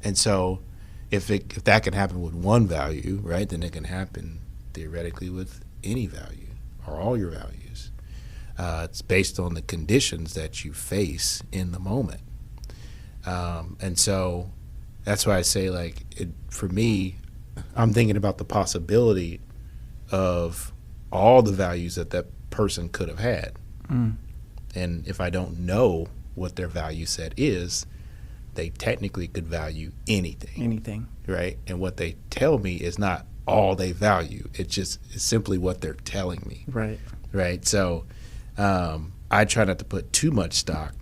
And so if that can happen with one value, right, then it can happen theoretically with any value or all your values. It's based on the conditions that you face in the moment. And so that's why I say, like, for me, I'm thinking about the possibility of all the values that person could have had. And if I don't know what their value set is, they technically could value anything. Right? And what they tell me is not all they value. It's simply what they're telling me. Right? So I try not to put too much stock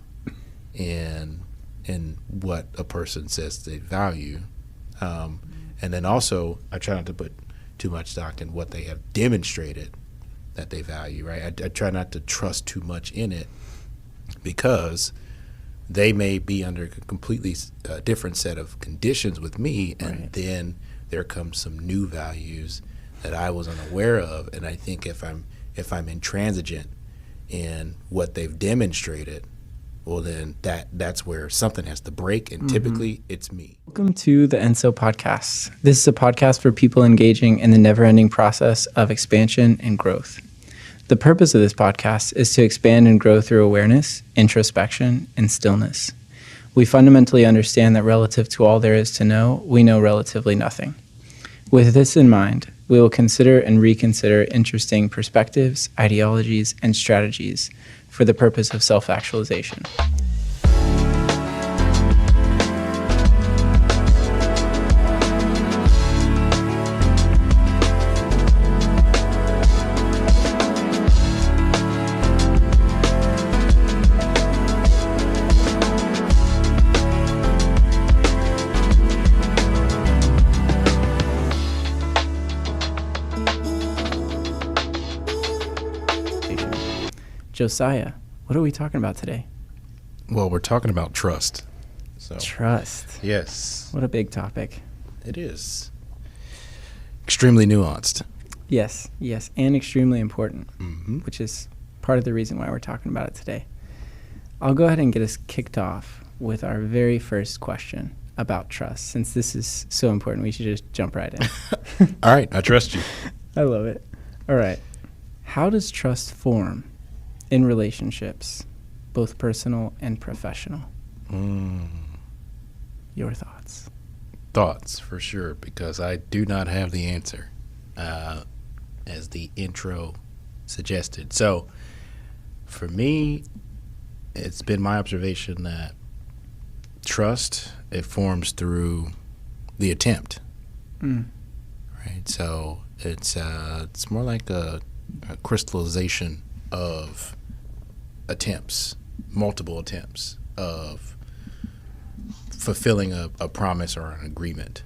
in what a person says they value. And then also I try not to put too much stock in what they have demonstrated that they value, right? I try not to trust too much in it, because they may be under a completely different set of conditions with me, and then there comes some new values that I was unaware of. And I think if I'm intransigent in what they've demonstrated, well, then that's where something has to break, and typically it's me. Welcome to the Ep.002 podcast. This is a podcast for people engaging in the never-ending process of expansion and growth. The purpose of this podcast is to expand and grow through awareness, introspection, and stillness. We fundamentally understand that relative to all there is to know, we know relatively nothing. With this in mind, we will consider and reconsider interesting perspectives, ideologies, and strategies for the purpose of self-actualization. Josiah, what are we talking about today? Well, we're talking about trust. So Trust. yes, What a big topic. it is extremely nuanced. Yes, and extremely important, Mm-hmm. which is part of the reason why we're talking about it today. I'll go ahead and get us kicked off with our very first question about trust. Since this is so important, we should just jump right in. All right, I trust you. I love it. All right. How does trust form in relationships, both personal and professional? Your thoughts? Thoughts, for sure, because I do not have the answer, as the intro suggested. So for me, it's been my observation that trust, it forms through the attempt. Right? So it's more like a crystallization of attempts, multiple attempts of fulfilling a promise or an agreement.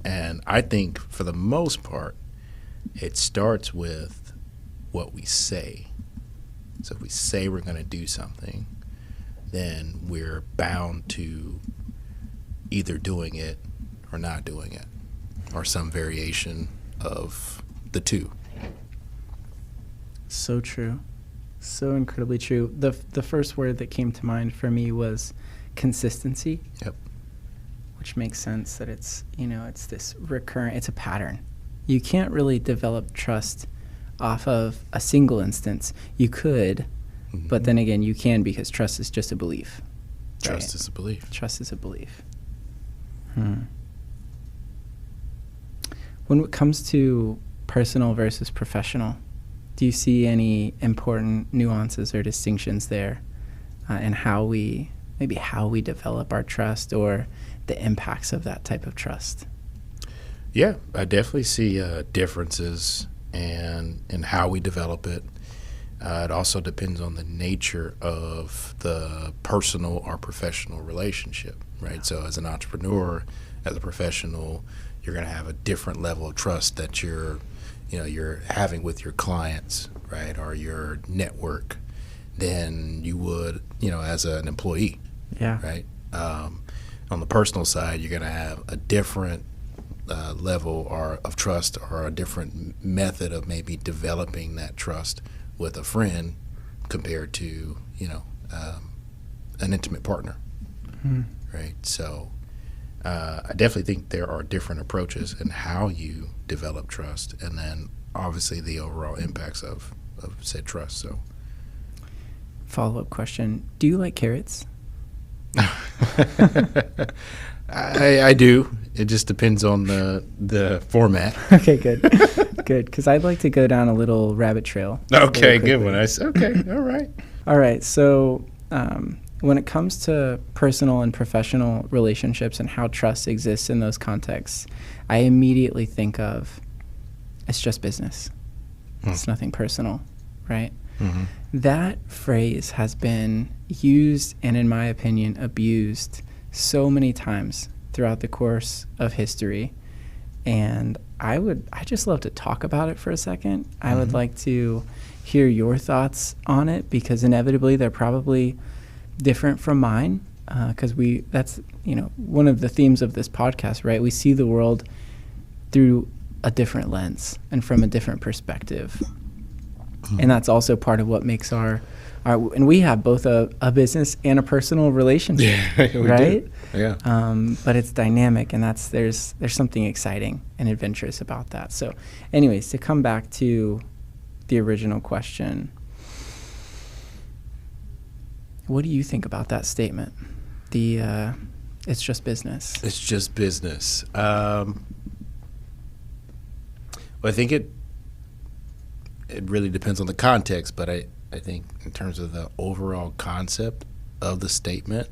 And I think for the most part, it starts with what we say. So if we say we're going to do something, then we're bound to either doing it or not doing it, or some variation of the two. So true. So incredibly true. The first word that came to mind for me was consistency. Yep. Which makes sense that it's this recurrent, it's a pattern. You can't really develop trust off of a single instance. You could, but then again, you can, because trust is just a belief. Trust is a belief. Trust is a belief. When it comes to personal versus professional, do you see any important nuances or distinctions there in how we develop our trust, or the impacts of that type of trust? Yeah, I definitely see differences in how we develop it. It also depends on the nature of the personal or professional relationship, right? So as an entrepreneur, as a professional, you're going to have a different level of trust that you're having with your clients, right, or your network, than you would, as an employee. Yeah. Right. On the personal side, you're going to have a different level of trust, or a different method of maybe developing that trust with a friend compared to, an intimate partner. Right. So I definitely think there are different approaches in how you develop trust, and then obviously the overall impacts of said trust. So, Follow-up question: do you like carrots? I do. It just depends on the format. Okay, good, good. Because I'd like to go down a little rabbit trail. Okay, good one. Okay, all right. All right. So, when it comes to personal and professional relationships and how trust exists in those contexts, I immediately think of it's just business. It's nothing personal, right? Mm-hmm. That phrase has been used and, in my opinion, abused so many times throughout the course of history. And I just love to talk about it for a second. I would like to hear your thoughts on it, because inevitably they're probably different from mine, because that's one of the themes of this podcast, right? We see the world through a different lens and from a different perspective. And that's also part of what makes our and we have both a business and a personal relationship, right? Do. Yeah. But it's dynamic, and there's something exciting and adventurous about that. So anyways, to come back to the original question, what do you think about that statement? It's just business. It's just business. Well, I think it really depends on the context, but I think in terms of the overall concept of the statement,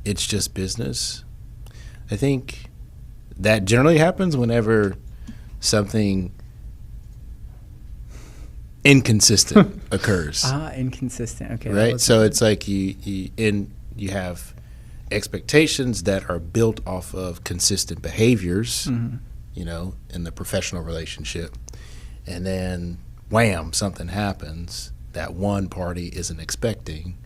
it's just business. I think that generally happens whenever something inconsistent occurs. Inconsistent. Okay. Right? So it's like you have expectations that are built off of consistent behaviors, in the professional relationship. And then, wham, something happens that one party isn't expecting,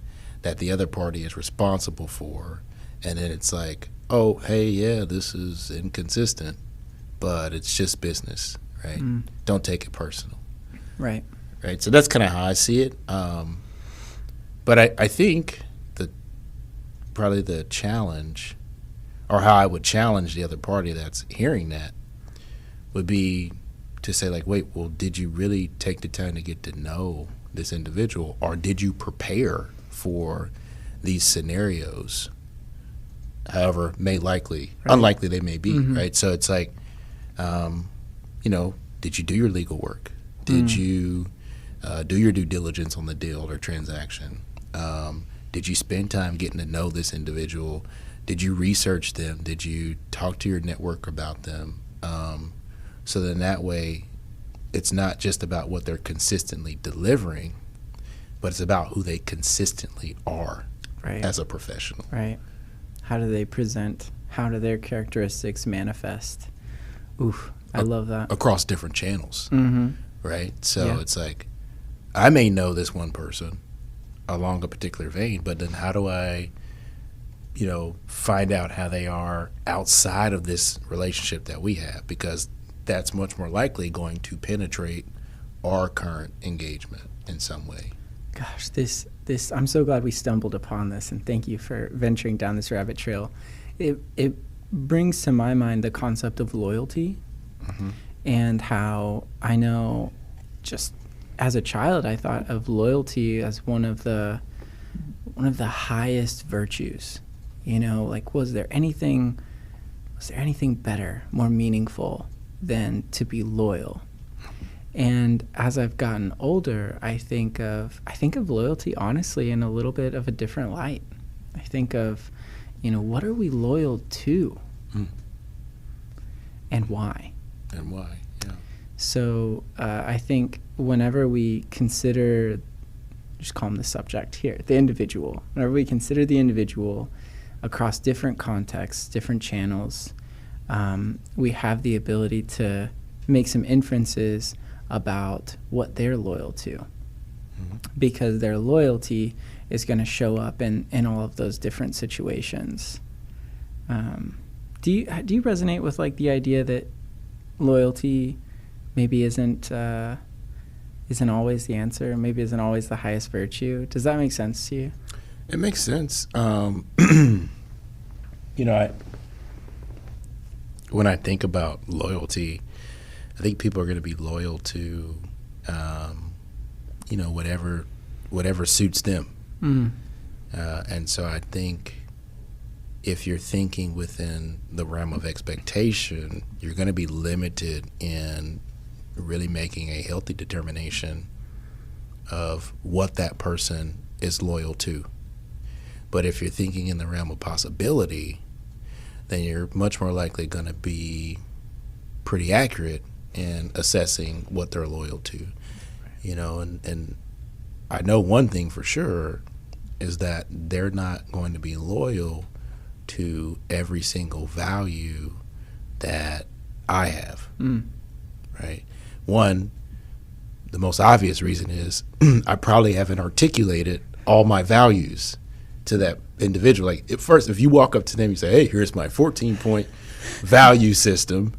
that the other party is responsible for. And then it's like, oh, hey, yeah, this is inconsistent, but it's just business, right? Don't take it personal. Right. Right. So that's kind of how I see it. But I think probably the challenge, or how I would challenge the other party that's hearing that, would be to say, like, wait, well, did you really take the time to get to know this individual, or did you prepare for these scenarios, however unlikely they may be, right? So it's like, did you do your legal work? Did you do your due diligence on the deal or transaction? Did you spend time getting to know this individual? Did you research them? Did you talk to your network about them? So then that way, it's not just about what they're consistently delivering, but it's about who they consistently are as a professional. Right. How do they present? How do their characteristics manifest? Oof, I love that. Across different channels, right? So it's like, I may know this one person along a particular vein, but then how do I, find out how they are outside of this relationship that we have? Because that's much more likely going to penetrate our current engagement in some way. Gosh, this I'm so glad we stumbled upon this, and thank you for venturing down this rabbit trail. It brings to my mind the concept of loyalty, and how I know, just as a child, I thought of loyalty as one of the highest virtues. Like, was there anything better, more meaningful than to be loyal? And as I've gotten older, I think of loyalty, honestly, in a little bit of a different light. I think of, what are we loyal to? And why? And why, yeah. So I think whenever we consider, just call him the subject here, the individual, whenever we consider the individual across different contexts, different channels, we have the ability to make some inferences about what they're loyal to, because their loyalty is going to show up in all of those different situations. Do you resonate with, like, the idea that loyalty maybe isn't always the answer, maybe isn't always the highest virtue? Does that make sense to you? It makes sense. when I think about loyalty, I think people are going to be loyal to, whatever suits them. And so I think if you're thinking within the realm of expectation, you're going to be limited in really making a healthy determination of what that person is loyal to. But if you're thinking in the realm of possibility, then you're much more likely going to be pretty accurate in assessing what they're loyal to. And I know one thing for sure is that they're not going to be loyal to every single value that I have, right? One, the most obvious reason is I probably haven't articulated all my values to that individual. Like if you walk up to them, you say, "Hey, here's my 14-point value system,"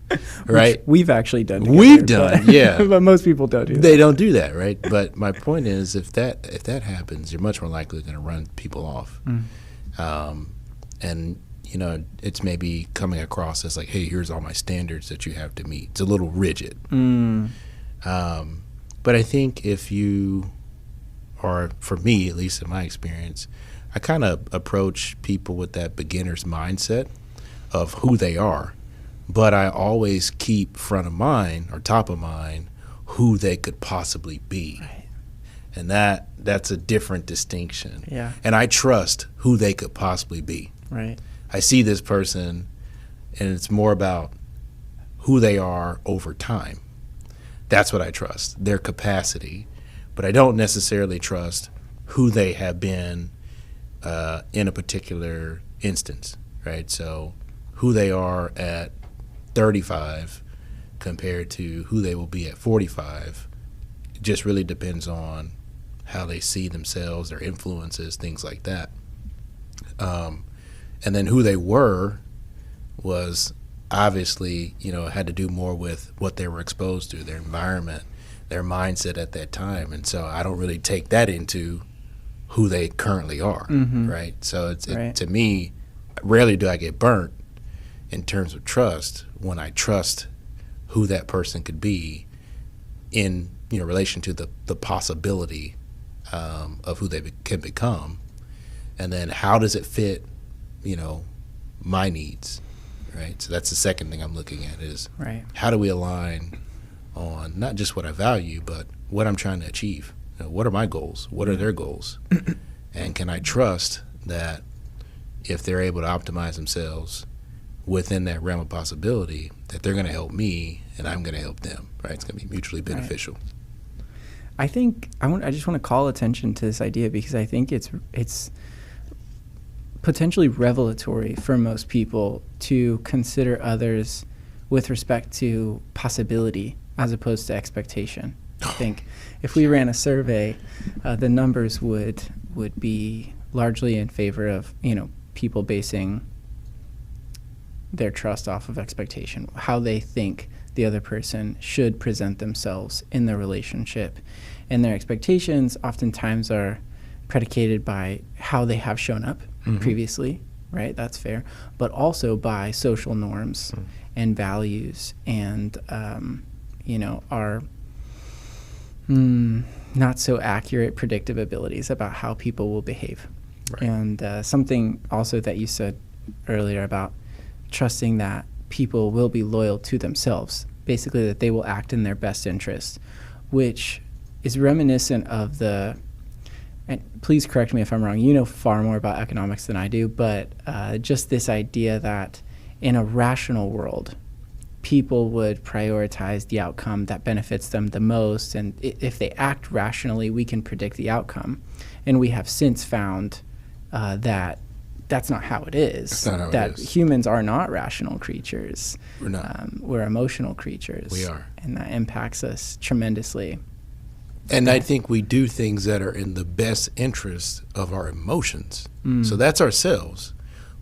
right? Which we've actually done. Yeah. But most people don't do that. They don't do that, right? But my point is, if that happens, you're much more likely going to run people off. And it's maybe coming across as like, "Hey, here's all my standards that you have to meet." It's a little rigid. But I think if you, or for me, at least in my experience, I kind of approach people with that beginner's mindset of who they are, but I always keep front of mind or top of mind who they could possibly be. Right. And that's a different distinction. Yeah. And I trust who they could possibly be. Right. I see this person, and it's more about who they are over time. That's what I trust, their capacity. But I don't necessarily trust who they have been in a particular instance, right? So who they are at 35 compared to who they will be at 45 just really depends on how they see themselves, their influences, things like that. And then who they were was obviously, had to do more with what they were exposed to, their environment, their mindset at that time. And so I don't really take that into who they currently are, right? So to me, rarely do I get burnt in terms of trust when I trust who that person could be in relation to the possibility of who they can become, and then how does it fit my needs, right? So that's the second thing I'm looking at is how do we align on not just what I value, but what I'm trying to achieve. What are my goals? What are their goals? And can I trust that if they're able to optimize themselves within that realm of possibility, that they're going to help me and I'm going to help them, right? It's going to be mutually beneficial. Right. I think I just want to call attention to this idea because I think it's potentially revelatory for most people to consider others with respect to possibility as opposed to expectation. I think if we ran a survey, the numbers would be largely in favor of people basing their trust off of expectation, how they think the other person should present themselves in the relationship, and their expectations oftentimes are predicated by how they have shown up previously, right? That's fair, but also by social norms and values, and our not so accurate predictive abilities about how people will behave. Right. And something also that you said earlier about trusting that people will be loyal to themselves, basically that they will act in their best interest, which is reminiscent of and please correct me if I'm wrong, you know far more about economics than I do, but just this idea that in a rational world, people would prioritize the outcome that benefits them the most, and if they act rationally, we can predict the outcome. And we have since found that that's not how it is. That's not how that it is. Humans are not rational creatures. We're not. We're emotional creatures. We are. And that impacts us tremendously. And I think we do things that are in the best interest of our emotions. So that's ourselves.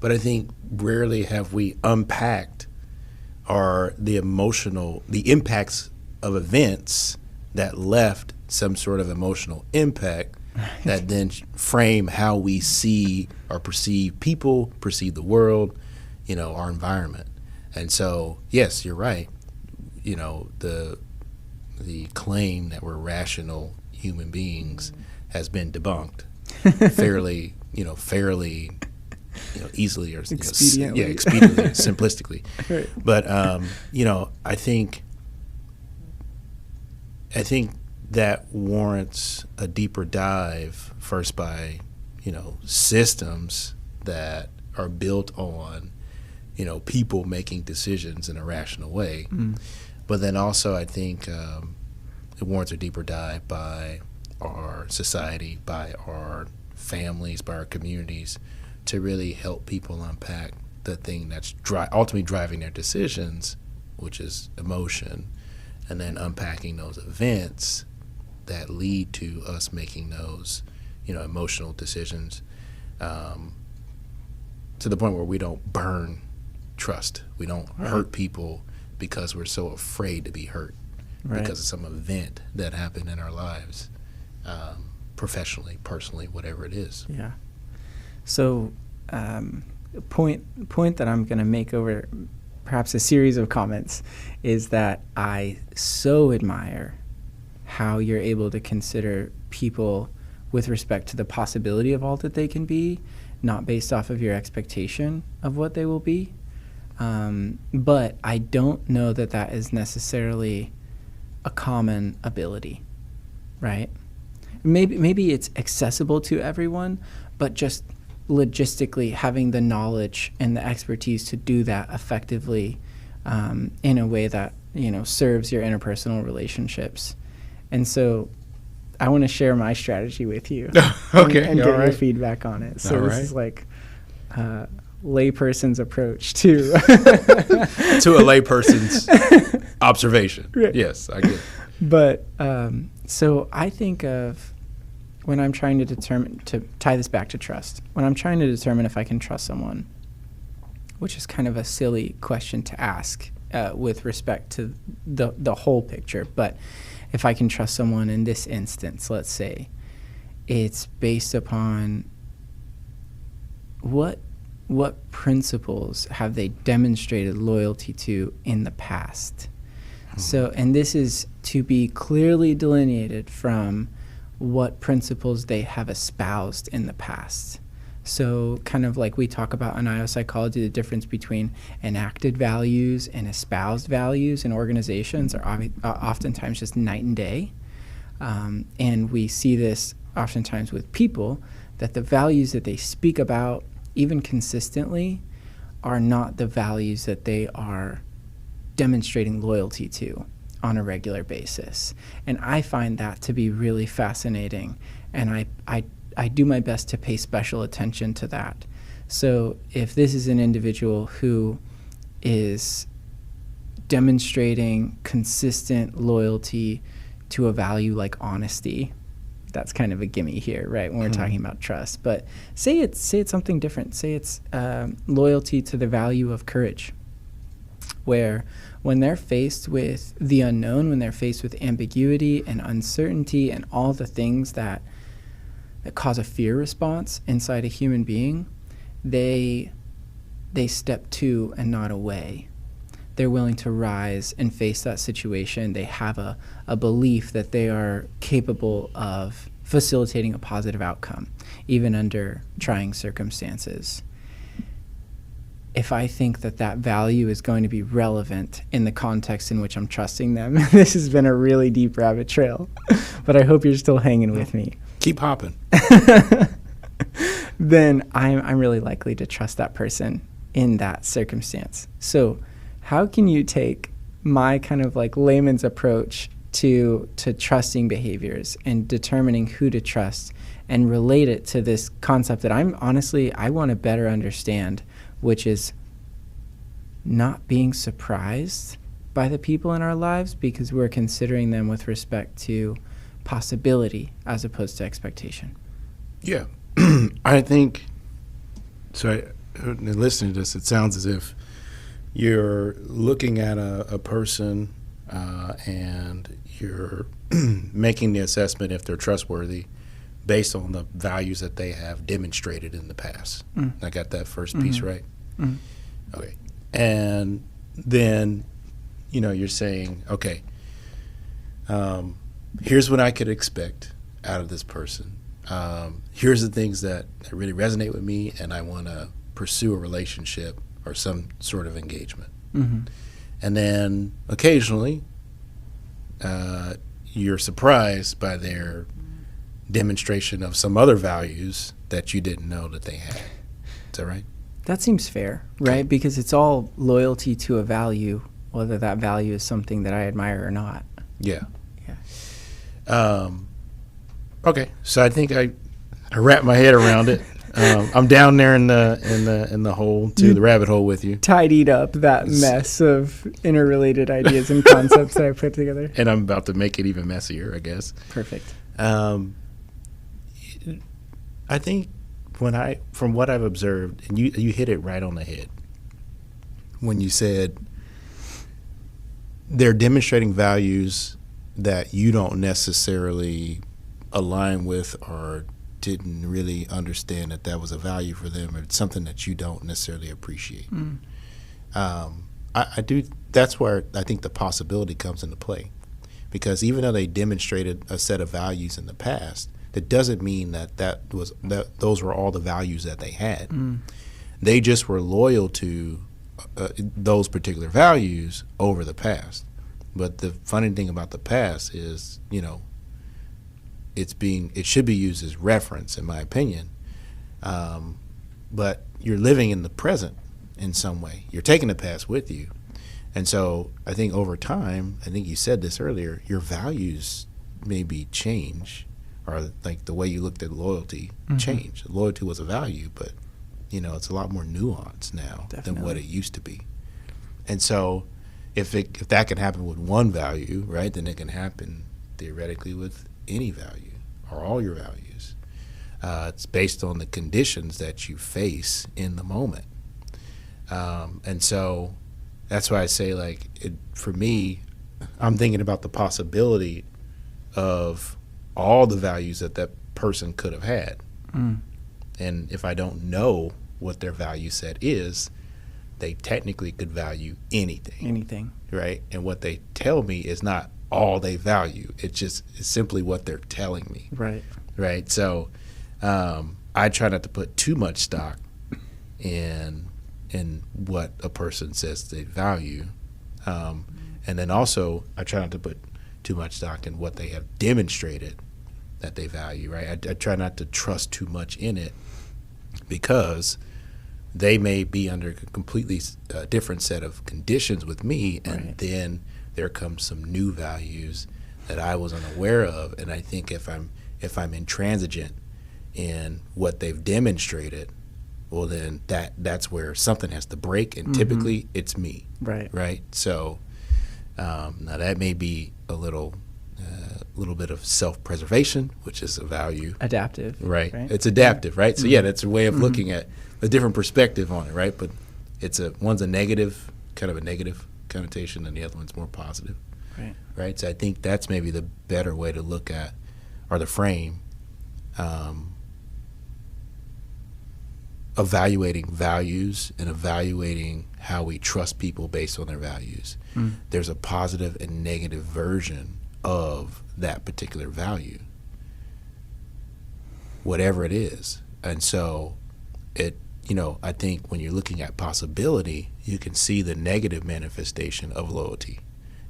But I think rarely have we unpacked the impacts of events that left some sort of emotional impact that then frame how we see or perceive people, perceive the world, our environment. And so, yes, you're right. The claim that we're rational human beings has been debunked fairly easily or expediently, expediently, simplistically. Right. But I think that warrants a deeper dive first by systems that are built on people making decisions in a rational way. But then also I think it warrants a deeper dive by our society, by our families, by our communities, to really help people unpack the thing that's ultimately driving their decisions, which is emotion, and then unpacking those events that lead to us making those emotional decisions, to the point where we don't burn trust. We don't hurt people because we're so afraid to be hurt because of some event that happened in our lives, professionally, personally, whatever it is. Yeah. So, point that I'm going to make over perhaps a series of comments is that I so admire how you're able to consider people with respect to the possibility of all that they can be, not based off of your expectation of what they will be. But I don't know that that is necessarily a common ability, right? Maybe it's accessible to everyone, but just logistically having the knowledge and the expertise to do that effectively in a way that serves your interpersonal relationships. And so I want to share my strategy with you Okay, and get all right. your feedback on it. So All this right. is like layperson's approach to To a layperson's observation. Right. Yes, I get it. But so I think of when I'm trying to determine, to tie this back to trust, when I'm trying to determine if I can trust someone, which is kind of a silly question to ask with respect to the whole picture. But if I can trust someone in this instance, let's say, it's based upon what principles have they demonstrated loyalty to in the past. So, and this is to be clearly delineated from what principles they have espoused in the past. So kind of like we talk about in IO psychology, the difference between enacted values and espoused values in organizations are oftentimes just night and day. And we see this oftentimes with people, that the values that they speak about, even consistently, are not the values that they are demonstrating loyalty to on a regular basis. And I find that to be really fascinating, and I do my best to pay special attention to that. So if this is an individual who is demonstrating consistent loyalty to a value like honesty, that's kind of a gimme here, right, when we're talking about trust. But say it's something different. Say it's loyalty to the value of courage, where when they're faced with the unknown, when they're faced with ambiguity and uncertainty and all the things that cause a fear response inside a human being, they step to and not away. They're willing to rise and face that situation. They have a belief that they are capable of facilitating a positive outcome, even under trying circumstances. If I think that that value is going to be relevant in the context in which I'm trusting them, this has been a really deep rabbit trail, but I hope you're still hanging with me. Keep hopping. Then I'm really likely to trust that person in that circumstance. So how can you take my kind of like layman's approach to trusting behaviors and determining who to trust and relate it to this concept that I want to better understand, which is not being surprised by the people in our lives because we're considering them with respect to possibility as opposed to expectation. Yeah. I think, so listening to this, it sounds as if you're looking at a person and you're making the assessment if they're trustworthy based on the values that they have demonstrated in the past. I got that first piece right? Okay. And then, you're saying, okay, here's what I could expect out of this person. Here's the things that really resonate with me, and I want to pursue a relationship or some sort of engagement. Mm-hmm. And then occasionally, you're surprised by their demonstration of some other values that you didn't know that they had. Is that right? That seems fair, right? Okay. Because it's all loyalty to a value, whether that value is something that I admire or not. Yeah. Yeah. Okay. So I think I wrapped my head around it. I'm down there in the hole the rabbit hole with you, Tidied up that mess of interrelated ideas and concepts that I put together. and I'm about to make it even messier, I guess. Perfect. I think from what I've observed, and you hit it right on the head when you said they're demonstrating values that you don't necessarily align with or didn't really understand that was a value for them, or it's something that you don't necessarily appreciate. I do. That's where I think the possibility comes into play, because even though they demonstrated a set of values in the past, that doesn't mean that those were all the values that they had. They just were loyal to those particular values over the past. But the funny thing about the past is, it should be used as reference, in my opinion. But you're living in the present in some way. You're taking the past with you. And so I think over time, I think you said this earlier, your values maybe change, or like the way you looked at loyalty changed. Loyalty was a value, but it's a lot more nuanced now than what it used to be. And so if that can happen with one value, right, then it can happen theoretically with any value or all your values. It's based on the conditions that you face in the moment. And so that's why I say, for me, I'm thinking about the possibility of all the values that person could have had. And if I don't know what their value set is, they technically could value anything. Right? And what they tell me is not all they value. It's simply what they're telling me. Right? So I try not to put too much stock in what a person says they value. And then also I try not to put too much stock in what they have demonstrated that they value, right? I try not to trust too much in it, because they may be under a completely different set of conditions with me, and then there comes some new values that I was unaware of. And I think if I'm intransigent in what they've demonstrated, well, then that's where something has to break, and typically it's me. Right. So now that may be a little bit of self-preservation, which is a value. Adaptive. Right. It's adaptive, right? So that's a way of looking at a different perspective on it, right? But one's a negative connotation, and the other one's more positive. Right. So I think that's maybe the better way to look at, or the frame, evaluating values and evaluating how we trust people based on their values. There's a positive and negative version of that particular value, whatever it is. And so I think when you're looking at possibility, you can see the negative manifestation of loyalty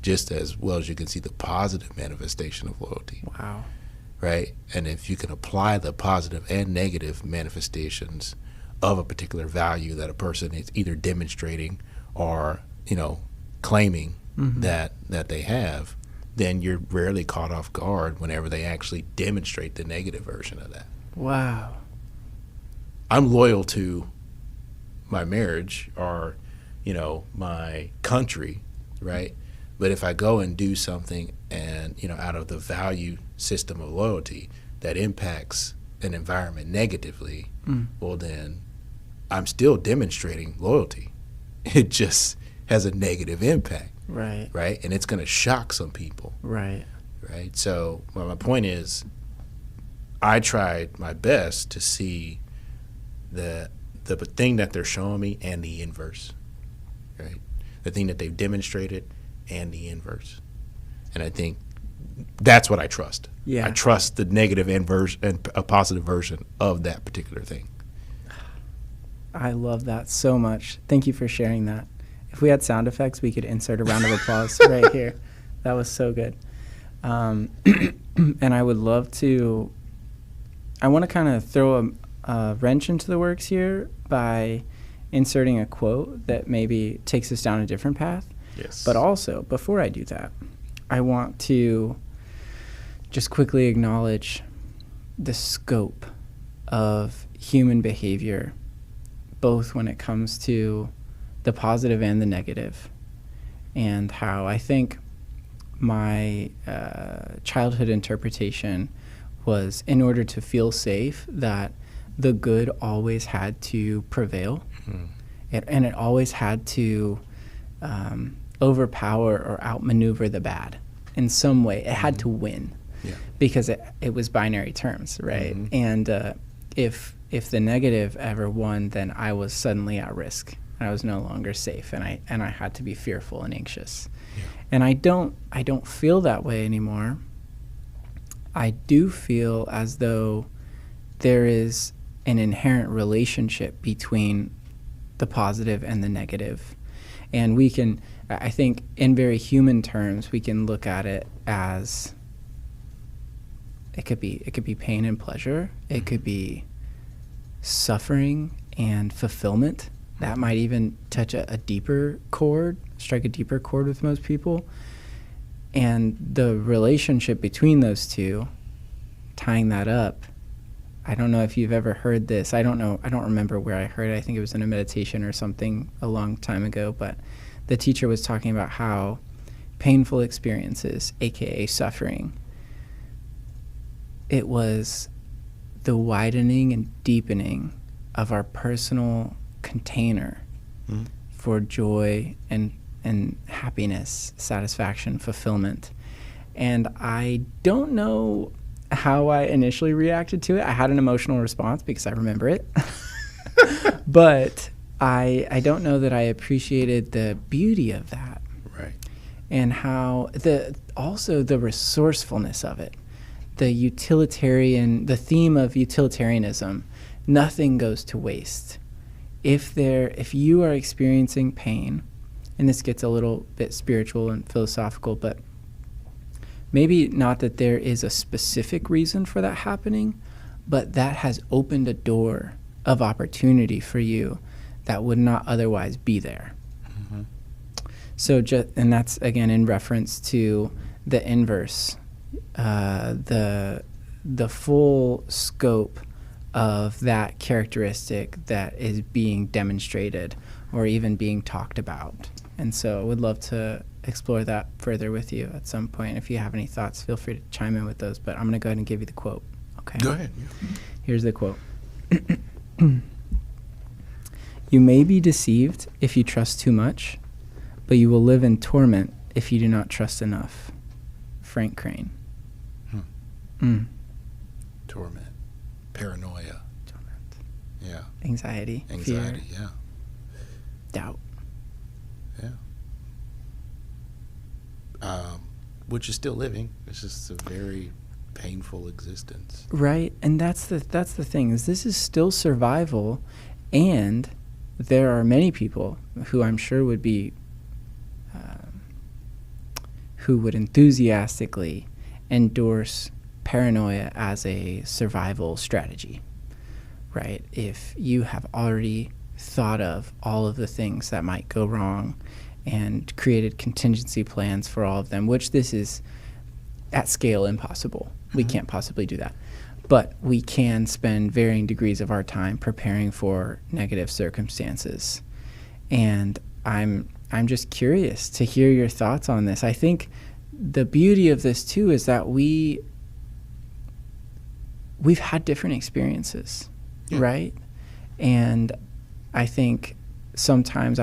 just as well as you can see the positive manifestation of loyalty. Wow. Right? And if you can apply the positive and negative manifestations of a particular value that a person is either demonstrating or, claiming that they have, then you're rarely caught off guard whenever they actually demonstrate the negative version of that. Wow. I'm loyal to my marriage or, my country, right? But if I go and do something and, out of the value system of loyalty that impacts an environment negatively, well, then I'm still demonstrating loyalty. It just has a negative impact. Right? And it's going to shock some people. Right? So my point is, I tried my best to see the thing that they're showing me and the inverse. Right? the thing that they've demonstrated, and the inverse. And I think that's what I trust. Yeah. I trust the negative inverse and a positive version of that particular thing. I love that so much. Thank you for sharing that. If we had sound effects, we could insert a round of applause right here. That was so good. And I would love to, I want to kind of throw a wrench into the works here by inserting a quote that maybe takes us down a different path. Yes. But also, before I do that, I want to just quickly acknowledge the scope of human behavior, both when it comes to the positive and the negative, and how I think my childhood interpretation was, in order to feel safe, that the good always had to prevail, and it always had to overpower or outmaneuver the bad in some way. It had to win, because it was binary terms, right? And if the negative ever won, then I was suddenly at risk. I was no longer safe, and I had to be fearful and anxious. And I don't feel that way anymore. I do feel as though there is an inherent relationship between the positive and the negative. And we can, I think in very human terms, we can look at it as it could be pain and pleasure. It could be suffering and fulfillment. That might even touch a deeper chord, strike a deeper chord with most people. And the relationship between those two, tying that up, I don't know if you've ever heard this. I don't remember where I heard it. I think it was in a meditation or something a long time ago, but the teacher was talking about how painful experiences, aka suffering, it was the widening and deepening of our personal container for joy and happiness, satisfaction, fulfillment. And I don't know how I initially reacted to it. I had an emotional response because I remember it. But I don't know that I appreciated the beauty of that. Right. And how also the resourcefulness of it. The theme of utilitarianism, nothing goes to waste. If you are experiencing pain, and this gets a little bit spiritual and philosophical, but maybe not that there is a specific reason for that happening, but that has opened a door of opportunity for you that would not otherwise be there. So, and that's again in reference to the inverse, the full scope of that characteristic that is being demonstrated or even being talked about. And so I would love to explore that further with you at some point. If you have any thoughts, feel free to chime in with those, but I'm going to go ahead and give you the quote. Okay. Go ahead. Here's the quote. You may be deceived if you trust too much, but you will live in torment if you do not trust enough. Frank Crane. Torment. Paranoia. Torment. Yeah. Anxiety. Anxiety, fear, yeah. doubt. Yeah. Which is still living. It's just a very painful existence. Right, and that's the thing, is this is still survival, and there are many people who I'm sure would be who would enthusiastically endorse paranoia as a survival strategy, right? If you have already thought of all of the things that might go wrong and created contingency plans for all of them, which this is at scale impossible. We can't possibly do that. But we can spend varying degrees of our time preparing for negative circumstances. And I'm just curious to hear your thoughts on this. I think the beauty of this too is that we've had different experiences, right? And I think sometimes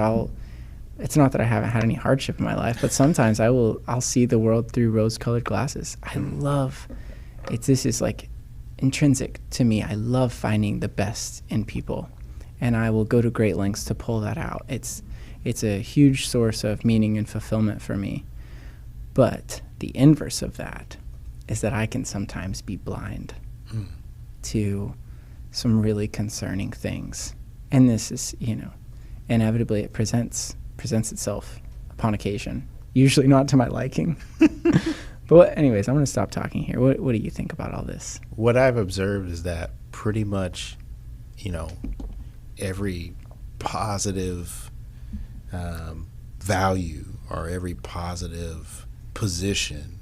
it's not that I haven't had any hardship in my life, but sometimes I'll see the world through rose-colored glasses. This is like intrinsic to me. I love finding the best in people, and I will go to great lengths to pull that out. It's It's a huge source of meaning and fulfillment for me. But the inverse of that is that I can sometimes be blind to some really concerning things. And this is, inevitably it presents itself upon occasion, usually not to my liking. But anyways, I'm going to stop talking here. What do you think about all this? What I've observed is that pretty much, every positive value or every positive position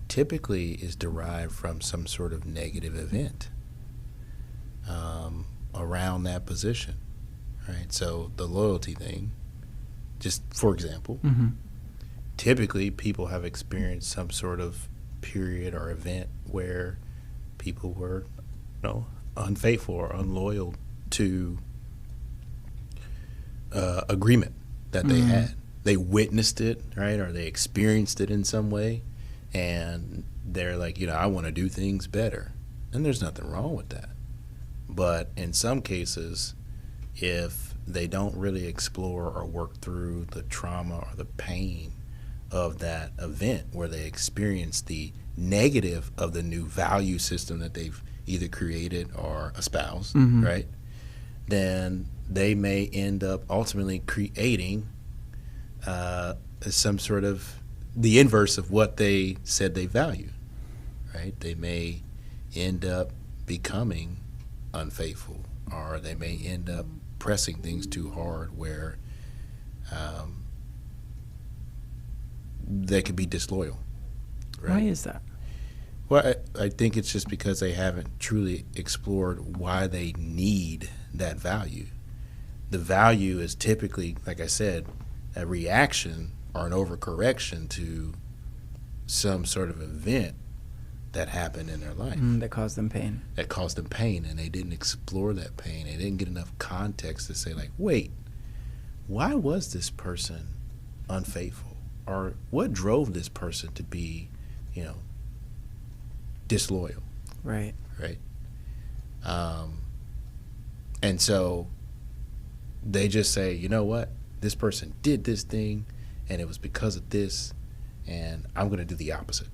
typically is derived from some sort of negative event around that position, right? So the loyalty thing, just for example, typically people have experienced some sort of period or event where people were, unfaithful or unloyal to agreement that they had. They witnessed it, right, or they experienced it in some way, and they're like, I want to do things better. And there's nothing wrong with that. But in some cases, if they don't really explore or work through the trauma or the pain of that event where they experience the negative of the new value system that they've either created or espoused, right, then they may end up ultimately creating some sort of the inverse of what they said they value, right? They may end up becoming unfaithful, or they may end up pressing things too hard where they could be disloyal. Right? Why is that? Well, I think it's just because they haven't truly explored why they need that value. The value is typically, like I said, a reaction or an overcorrection to some sort of event that happened in their life. That caused them pain. That caused them pain, and they didn't explore that pain. They didn't get enough context to say, like, wait, why was this person unfaithful? Or what drove this person to be, disloyal? Right. Right. And so they just say, you know what? This person did this thing, and it was because of this, and I'm going to do the opposite.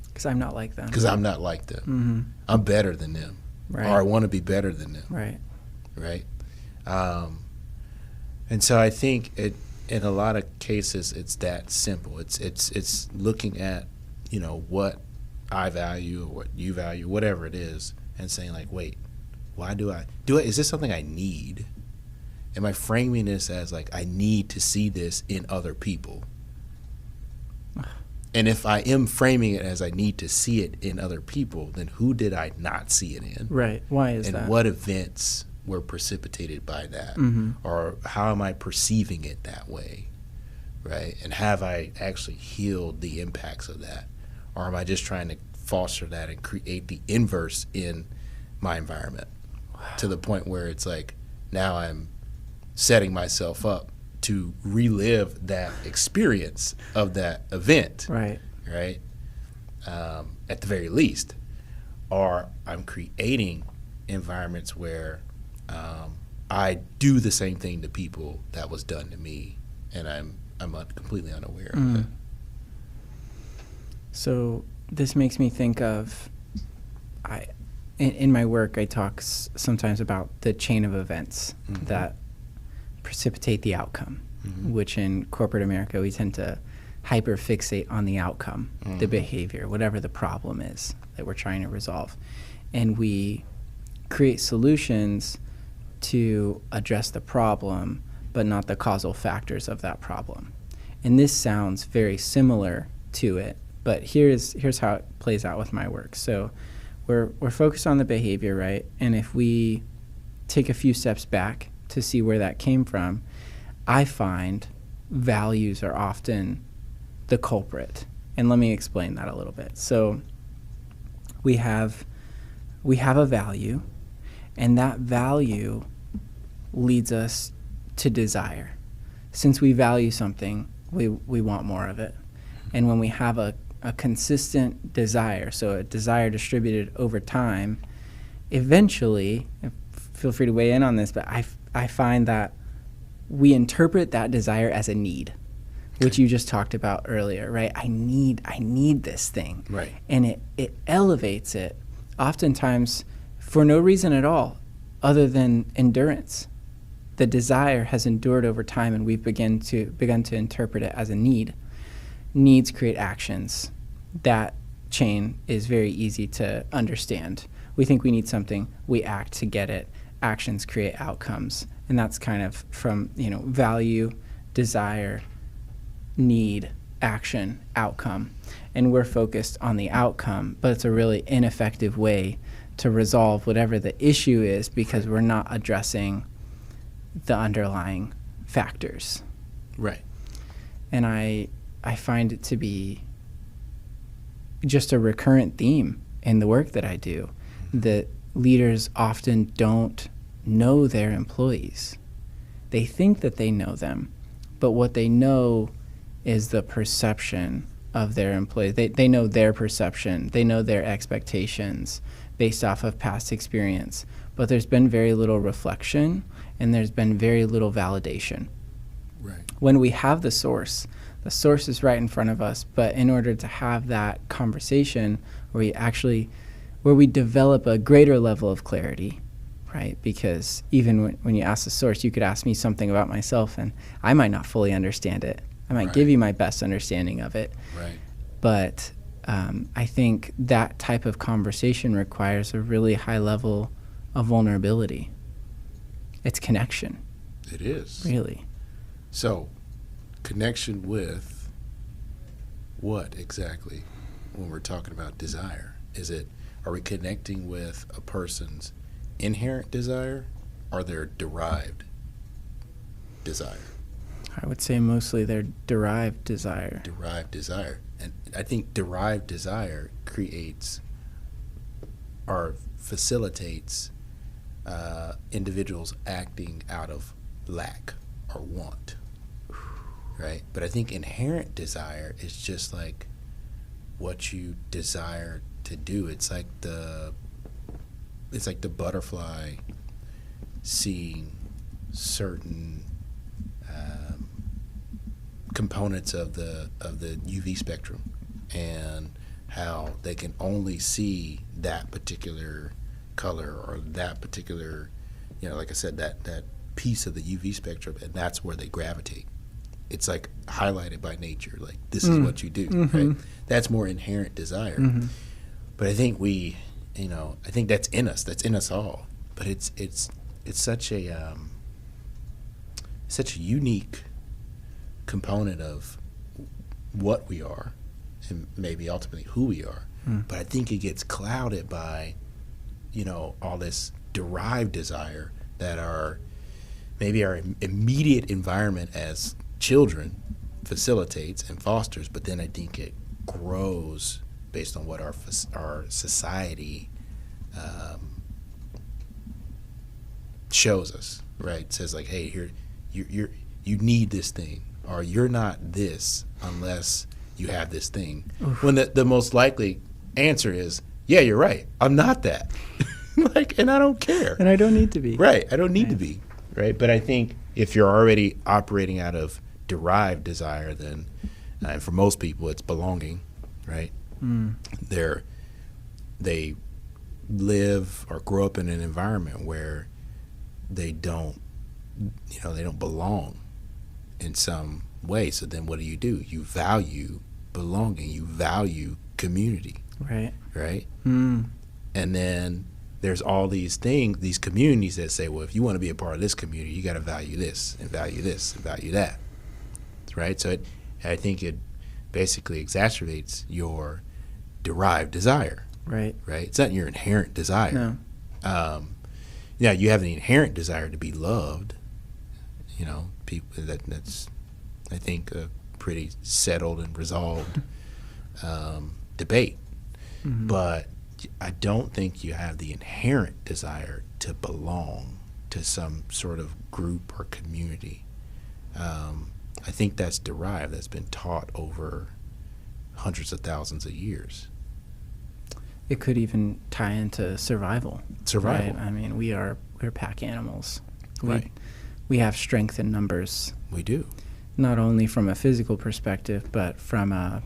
Because I'm not like them. Because I'm not like them. I'm better than them. Right. Or I want to be better than them. Right. Right. And so I think in a lot of cases it's that simple. It's looking at, what I value or what you value, whatever it is, and saying like, wait, why do I is this something I need? Am I framing this as like I need to see this in other people? And if I am framing it as I need to see it in other people, then who did I not see it in? Right. Why is that? And what events were precipitated by that? Or how am I perceiving it that way? Right? And have I actually healed the impacts of that? Or am I just trying to foster that and create the inverse in my environment to the point where it's like now I'm setting myself up to relive that experience of that event, right? At the very least, or I'm creating environments where I do the same thing to people that was done to me, and I'm completely unaware of it. So this makes me think of, in my work, I talk sometimes about the chain of events that precipitate the outcome, which in corporate America, we tend to hyper-fixate on the outcome, the behavior, whatever the problem is that we're trying to resolve. And we create solutions to address the problem, but not the causal factors of that problem. And this sounds very similar to it, but here's how it plays out with my work. So we're focused on the behavior, right? And if we take a few steps back to see where that came from, I find values are often the culprit. And let me explain that a little bit. So we have a value, and that value leads us to desire. Since we value something, we want more of it. And when we have a consistent desire, so a desire distributed over time, eventually, feel free to weigh in on this, but I find that we interpret that desire as a need, which you just talked about earlier, right? I need this thing. Right. And it elevates it oftentimes for no reason at all other than endurance. The desire has endured over time, and we've begun to interpret it as a need. Needs create actions. That chain is very easy to understand. We think we need something, we act to get it. Actions create outcomes. And that's kind of from, value, desire, need, action, outcome. And we're focused on the outcome, but it's a really ineffective way to resolve whatever the issue is because we're not addressing the underlying factors. Right. And I find it to be just a recurrent theme in the work that I do, that leaders often don't know their employees. They think that they know them, but what they know is the perception of their employees. They know their perception. They know their expectations based off of past experience. But there's been very little reflection, and there's been very little validation. Right. When we have the source is right in front of us, but in order to have that conversation where we develop a greater level of clarity, right? Because even when you ask the source, you could ask me something about myself, and I might not fully understand it. I might give you my best understanding of it. Right. But I think that type of conversation requires a really high level of vulnerability. It's connection. It is. Really. So, connection with what exactly when we're talking about desire? Are we connecting with a person's inherent desire or their derived desire? I would say mostly their derived desire. Derived desire. And I think derived desire creates or facilitates individuals acting out of lack or want, right? But I think inherent desire is just like what you desire to do. It's like the butterfly seeing certain components of the UV spectrum and how they can only see that particular color or that particular, like I said, that piece of the UV spectrum, and that's where they gravitate. It's like highlighted by nature, like this is what you do, right? That's more inherent desire. But I think I think that's in us all. But it's such a unique component of what we are and maybe ultimately who we are. But I think it gets clouded by, all this derived desire that our immediate environment as children facilitates and fosters, but then I think it grows based on what our society shows us, right? It says like, hey, here you need this thing, or you're not this unless you have this thing. When the most likely answer is, yeah, you're right, I'm not that. And I don't care. And I don't need to be. Right, I don't need to be, right? But I think if you're already operating out of derived desire, then and for most people it's belonging, right? They live or grow up in an environment where they don't belong in some way. So then what do? You value belonging, you value community. Right? And then there's all these communities that say, well, if you want to be a part of this community, you got to value this and value this and value that, right? So I think it basically exacerbates your derived desire. Right? It's not your inherent desire. No. You have an inherent desire to be loved. People that's I think a pretty settled and resolved debate. But I don't think you have the inherent desire to belong to some sort of group or community. I think that's derived. That's been taught over hundreds of thousands of years. It could even tie into survival. Right? I mean, we're pack animals. we have strength in numbers. We do. Not only from a physical perspective, but from a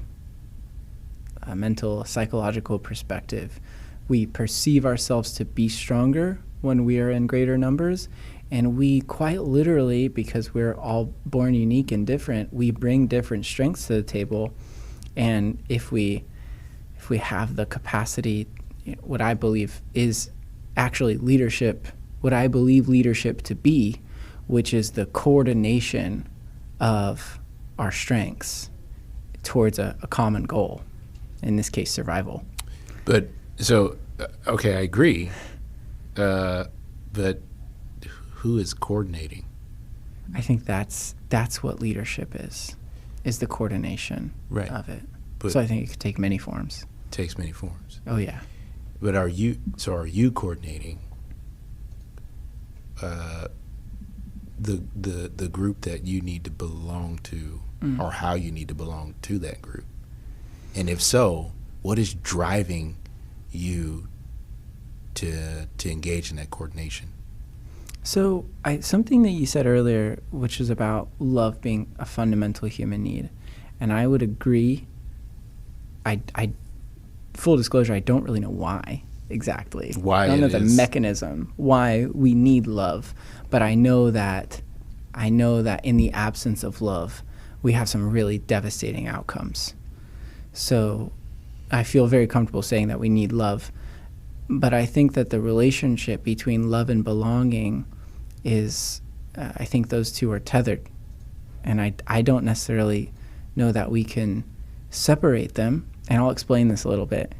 mental, psychological perspective. We perceive ourselves to be stronger when we are in greater numbers, and we quite literally, because we're all born unique and different, we bring different strengths to the table. And if we have the capacity, what I believe is actually leadership, what I believe leadership to be, which is the coordination of our strengths towards a common goal, in this case, survival. But so, okay, I agree. But who is coordinating? I think that's what leadership is the coordination of it. But so I think it could take many forms. Takes many forms. Oh yeah. But are you coordinating the group that you need to belong to, or how you need to belong to that group? And if so, what is driving you to engage in that coordination? So something that you said earlier, which is about love being a fundamental human need, and I would agree. I full disclosure, I don't really know why exactly. Why I don't know it the is. mechanism why we need love, but I know that in the absence of love, we have some really devastating outcomes. So I feel very comfortable saying that we need love. But I think that the relationship between love and belonging is, I think those two are tethered. And I don't necessarily know that we can separate them. And I'll explain this a little bit,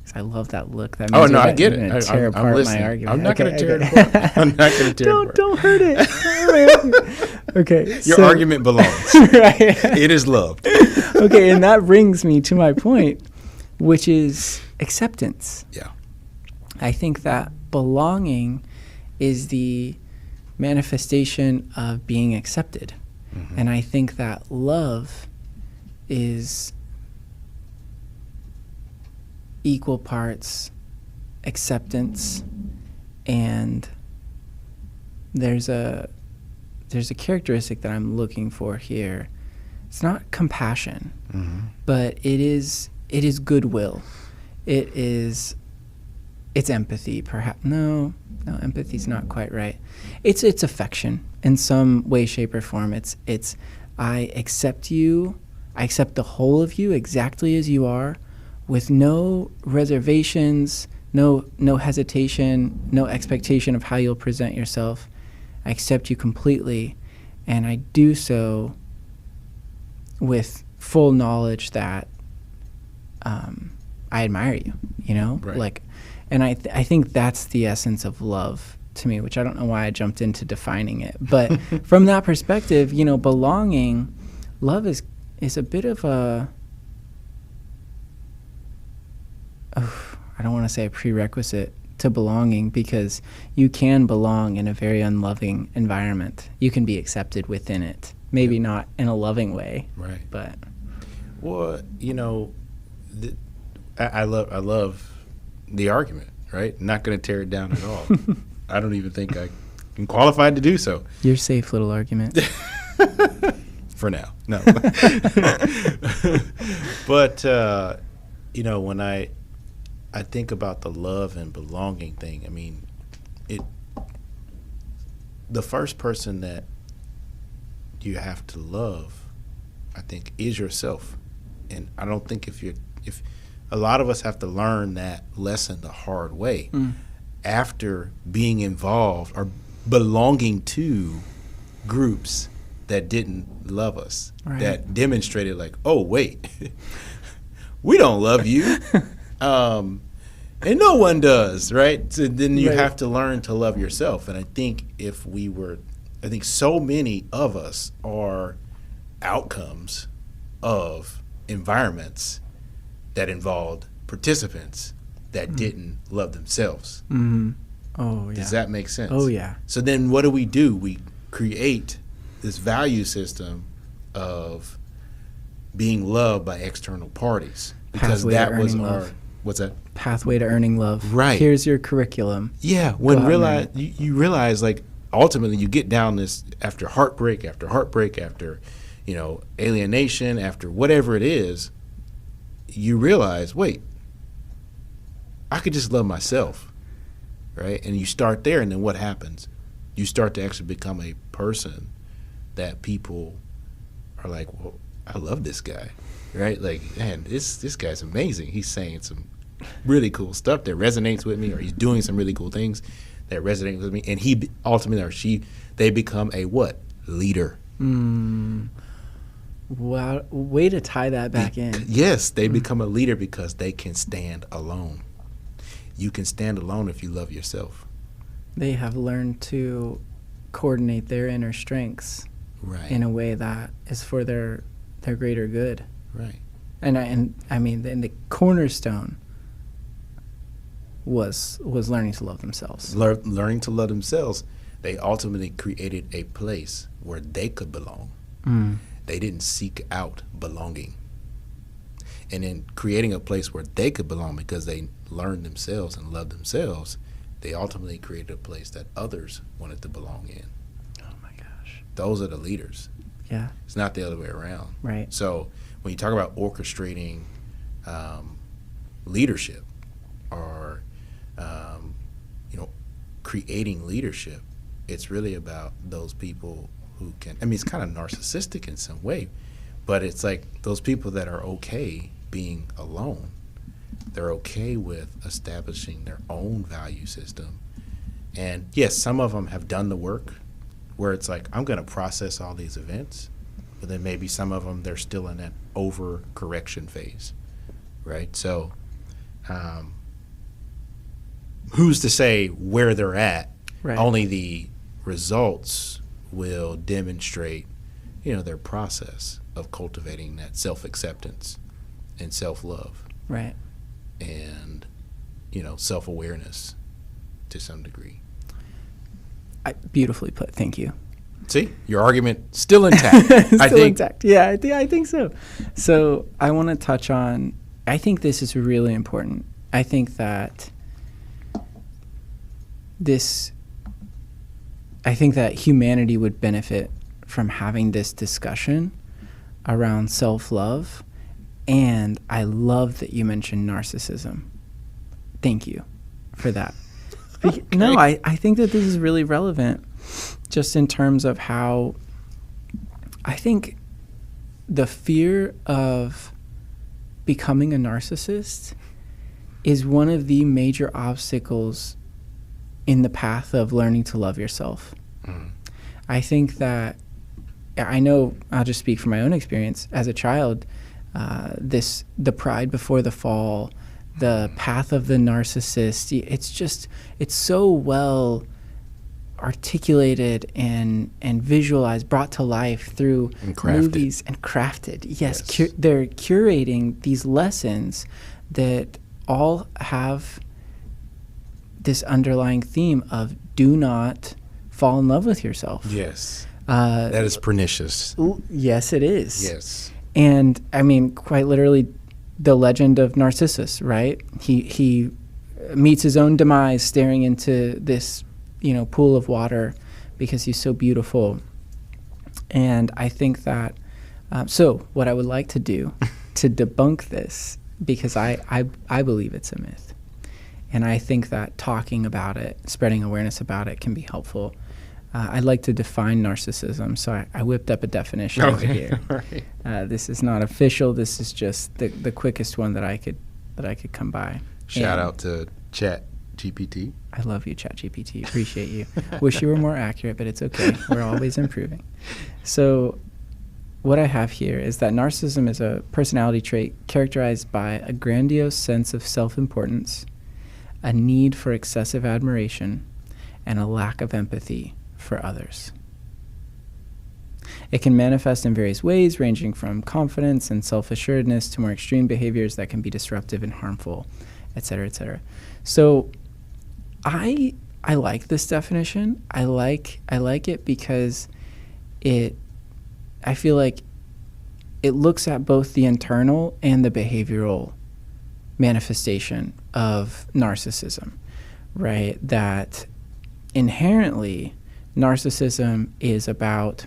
because I love that look. That means I get it. Tear apart I'm listening. my argument. I'm not going to tear it apart. I'm not going to tear it apart. Don't hurt it. Okay. Your argument belongs. Right. It is loved. Okay, and that brings me to my point, which is acceptance. Yeah. I think that belonging is the manifestation of being accepted. Mm-hmm. And I think that love is equal parts acceptance, and there's a characteristic that I'm looking for here. It's not compassion, but it is goodwill. It's empathy, perhaps. No, empathy's not quite right. It's affection in some way, shape, or form. It's I accept you. I accept the whole of you exactly as you are, with no reservations, no hesitation, no expectation of how you'll present yourself. I accept you completely, and I do so with full knowledge that I admire you. Right. And I think that's the essence of love to me, which I don't know why I jumped into defining it. But from that perspective, belonging, love is a bit of a, I don't want to say a prerequisite to belonging, because you can belong in a very unloving environment. You can be accepted within it. Maybe not in a loving way. Right. But. Well, I love the argument, right? Not going to tear it down at all. I don't even think I am qualified to do so. Your safe little argument. For now, no. But, when I think about the love and belonging thing, I mean, the first person that you have to love, I think, is yourself. And I don't think if a lot of us have to learn that lesson the hard way after being involved or belonging to groups that didn't love us, right, that demonstrated like, oh, wait, we don't love you. And no one does, right? So then you have to learn to love yourself. And I think I think so many of us are outcomes of environments that involved participants that didn't love themselves. Mm-hmm. Oh, yeah. Does that make sense? Oh, yeah. So then what do? We create this value system of being loved by external parties, because Pathway that to was earning our love. What's that? Pathway to earning love. Right. Here's your curriculum. Yeah, when you realize like ultimately you get down this after heartbreak after heartbreak after, alienation, after whatever it is, you realize, wait, I could just love myself, right? And you start there, and then what happens? You start to actually become a person that people are like, well, I love this guy, right? Like, man, this guy's amazing. He's saying some really cool stuff that resonates with me, or he's doing some really cool things that resonate with me. And he ultimately, or she, they become a what? Leader. Wow, way to tie that back in. Yes, they become a leader because they can stand alone. You can stand alone if you love yourself. They have learned to coordinate their inner strengths in a way that is for their greater good. Right. And I mean, the cornerstone was learning to love themselves. Learning to love themselves, they ultimately created a place where they could belong. They didn't seek out belonging. And in creating a place where they could belong because they learned themselves and loved themselves, they ultimately created a place that others wanted to belong in. Oh my gosh. Those are the leaders. Yeah. It's not the other way around. Right. So when you talk about orchestrating leadership or, creating leadership, it's really about those people who can, it's kind of narcissistic in some way, but it's like those people that are okay being alone. They're okay with establishing their own value system. And yes, some of them have done the work where it's like, I'm going to process all these events, but then maybe some of them, they're still in that overcorrection phase, right? So who's to say where they're at? Right. Only the results will demonstrate, their process of cultivating that self-acceptance and self-love. Right. And, self-awareness to some degree. Beautifully put. Thank you. See, your argument still intact. Intact. Yeah, I think so. So I want to touch on, I think this is really important. I think that humanity would benefit from having this discussion around self-love. And I love that you mentioned narcissism. Thank you for that. No, I think that this is really relevant just in terms of how I think the fear of becoming a narcissist is one of the major obstacles in the path of learning to love yourself. I think that, I know, I'll just speak from my own experience as a child, the pride before the fall, the path of the narcissist, it's so well articulated and visualized, brought to life through movies and crafted. Yes. They're curating these lessons that all have this underlying theme of do not fall in love with yourself. Yes. That is pernicious. Yes, it is. Yes. And quite literally, the legend of Narcissus, right? He meets his own demise staring into this, pool of water because he's so beautiful. And I think that, so what I would like to do to debunk this, because I believe it's a myth. And I think that talking about it, spreading awareness about it can be helpful. I'd like to define narcissism, so I whipped up a definition over here. Right. This is not official. This is just the quickest one that I could come by. Shout out to ChatGPT. I love you, ChatGPT. Appreciate you. Wish you were more accurate, but it's okay. We're always improving. So what I have here is that narcissism is a personality trait characterized by a grandiose sense of self-importance, a need for excessive admiration, and a lack of empathy for others. It can manifest in various ways, ranging from confidence and self-assuredness to more extreme behaviors that can be disruptive and harmful, et cetera, et cetera. So I like this definition. I like it because I feel like it looks at both the internal and the behavioral manifestation of narcissism, right? That inherently Narcissism is about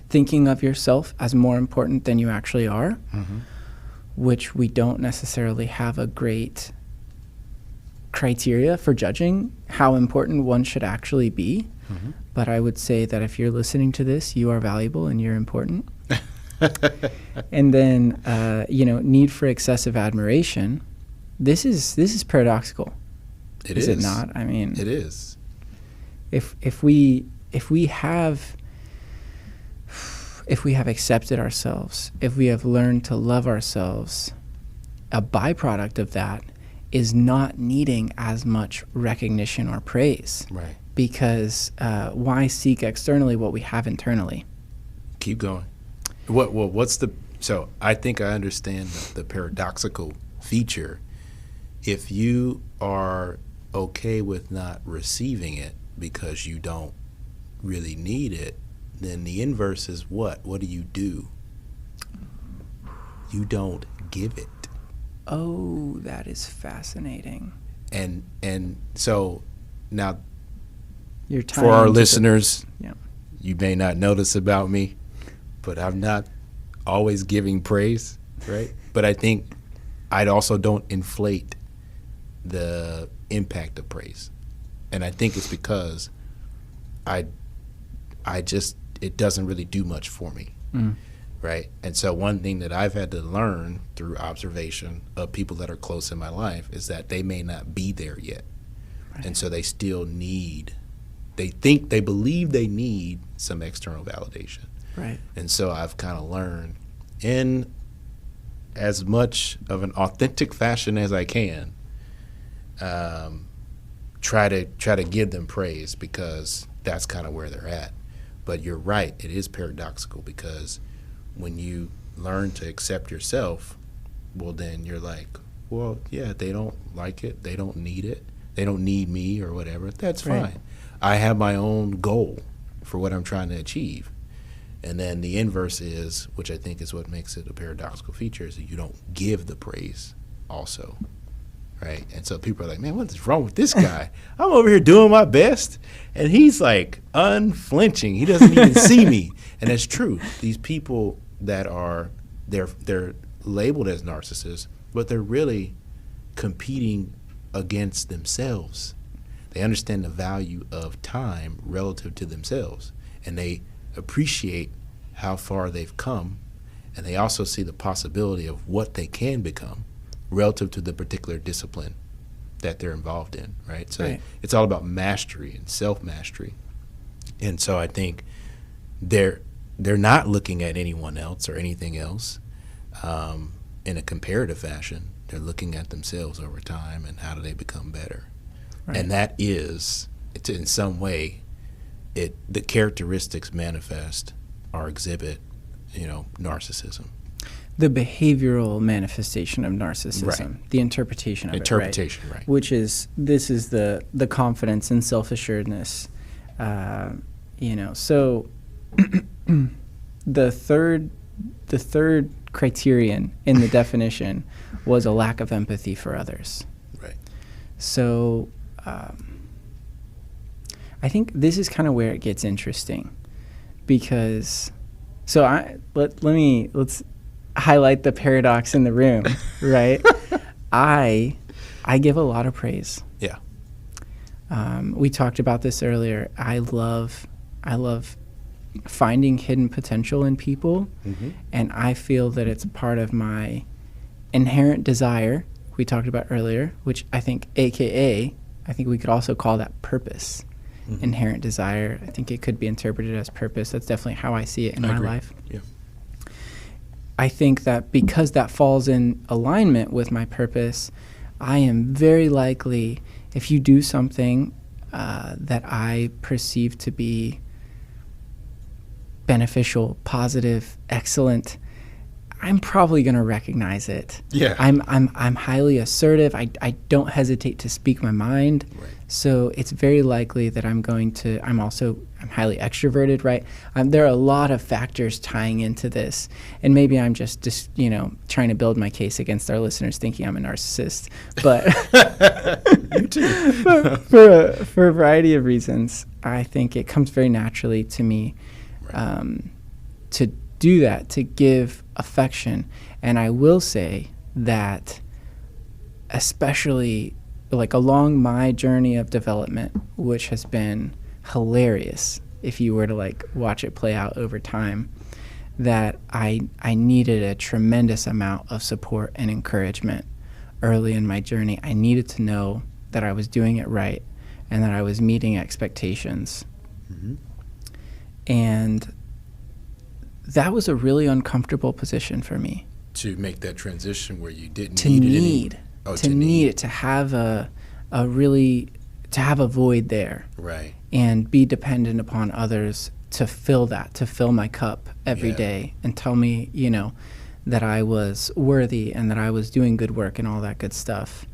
thinking of yourself as more important than you actually are, which we don't necessarily have a great criteria for judging how important one should actually be. But I would say that if you're listening to this, you are valuable and you're important. And then, need for excessive admiration. This is paradoxical. Is it not? I mean, it is. If we have accepted ourselves, if we have learned to love ourselves, a byproduct of that is not needing as much recognition or praise. Right. Because why seek externally what we have internally? Keep going. So I think I understand the paradoxical feature. If you are okay with not receiving it because you don't really need it, then the inverse is what? What do? You don't give it. Oh, that is fascinating. And so now, for our listeners, yeah. You may not notice about me, but I'm not always giving praise, right? But I think I also don't inflate the impact of praise. And I think it's because it doesn't really do much for me, right? And so one thing that I've had to learn through observation of people that are close in my life is that they may not be there yet. Right. And so they still they believe they need some external validation. Right. And so I've kind of learned in as much of an authentic fashion as I can, try to give them praise because that's kind of where they're at. But you're right, it is paradoxical because when you learn to accept yourself, well, then you're like, well, yeah, they don't like it, they don't need it, they don't need me or whatever. That's fine. Right. I have my own goal for what I'm trying to achieve. And then the inverse is, which I think is what makes it a paradoxical feature, is that you don't give the praise also, right? And so people are like, man, what is wrong with this guy? I'm over here doing my best, and he's like unflinching. He doesn't even see me. And that's true. These people that are, they're labeled as narcissists, but they're really competing against themselves. They understand the value of time relative to themselves, and they appreciate how far they've come, and they also see the possibility of what they can become relative to the particular discipline that they're involved in, right? So right. It's all about mastery and self-mastery. And so I think they're not looking at anyone else or anything else in a comparative fashion. They're looking at themselves over time and how do they become better. Right. And that is, it's in some way, the characteristics manifest or exhibit, narcissism. The behavioral manifestation of narcissism, right. The interpretation of it, right? Which is, this is the confidence and self-assuredness, So the third criterion in the definition was a lack of empathy for others. Right. So I think this is kind of where it gets interesting, because let's highlight the paradox in the room, right? I give a lot of praise. Yeah. We talked about this earlier. I love finding hidden potential in people, and I feel that it's part of my inherent desire we talked about earlier, which I think we could also call that purpose. Inherent desire. I think it could be interpreted as purpose. That's definitely how I see it in my life. Yeah. I think that because that falls in alignment with my purpose, I am very likely, if you do something that I perceive to be beneficial, positive, excellent, I'm probably going to recognize it. Yeah. I'm highly assertive. I don't hesitate to speak my mind. Right. So it's very likely that I'm also I'm highly extroverted, right? There are a lot of factors tying into this, and maybe I'm just trying to build my case against our listeners, thinking I'm a narcissist. But You too. but for a variety of reasons, I think it comes very naturally to me to do that, to give affection. And I will say that, especially like along my journey of development, which has been hilarious if you were to like watch it play out over time, that I needed a tremendous amount of support and encouragement early in my journey. I needed to know that I was doing it right and that I was meeting expectations. Mm-hmm. And that was a really uncomfortable position for me. To make that transition where you didn't To need it. To have a void there. Right. And be dependent upon others to fill that, to fill my cup every day and tell me, that I was worthy and that I was doing good work and all that good stuff.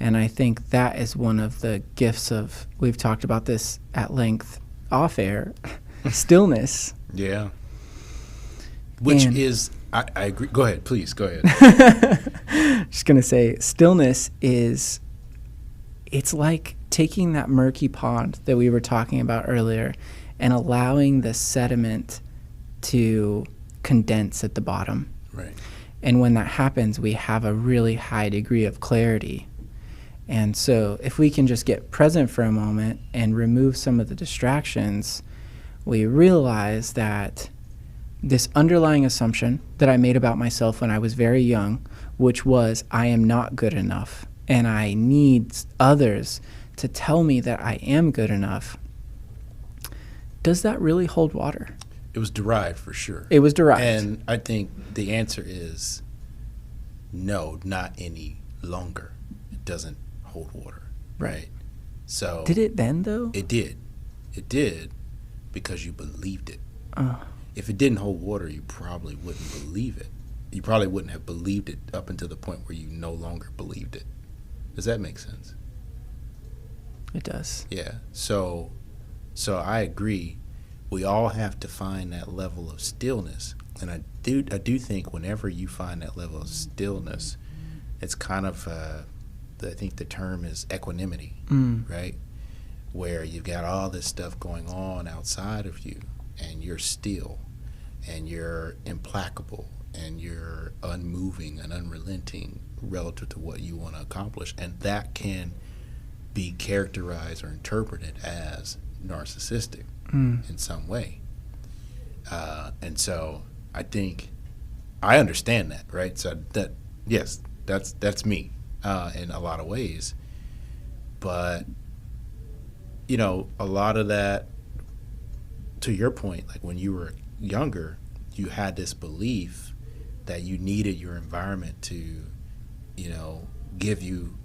And I think that is one of the gifts of, we've talked about this at length off air, stillness. Yeah. Which is, I agree. Go ahead, please, go ahead. Just going to say, stillness is, it's like taking that murky pond that we were talking about earlier and allowing the sediment to condense at the bottom. Right. And when that happens, we have a really high degree of clarity. And so if we can just get present for a moment and remove some of the distractions, we realize that this underlying assumption that I made about myself when I was very young, which was I am not good enough and I need others to tell me that I am good enough, does that really hold water? It was derived for sure. It was derived. And I think the answer is no, not any longer. It doesn't hold water. Right. So did it then though? It did. It did because you believed it. Oh. If it didn't hold water, you probably wouldn't believe it. You probably wouldn't have believed it up until the point where you no longer believed it. Does that make sense? It does. Yeah. So I agree. We all have to find that level of stillness. And I do think whenever you find that level of stillness, it's kind of, I think the term is equanimity, right? Where you've got all this stuff going on outside of you and you're still and you're implacable and you're unmoving and unrelenting relative to what you want to accomplish. And that can be characterized or interpreted as narcissistic in some way. And so I think I understand that, right? So that, yes, that's me in a lot of ways. But, a lot of that, to your point, like when you were younger, you had this belief that you needed your environment to, give you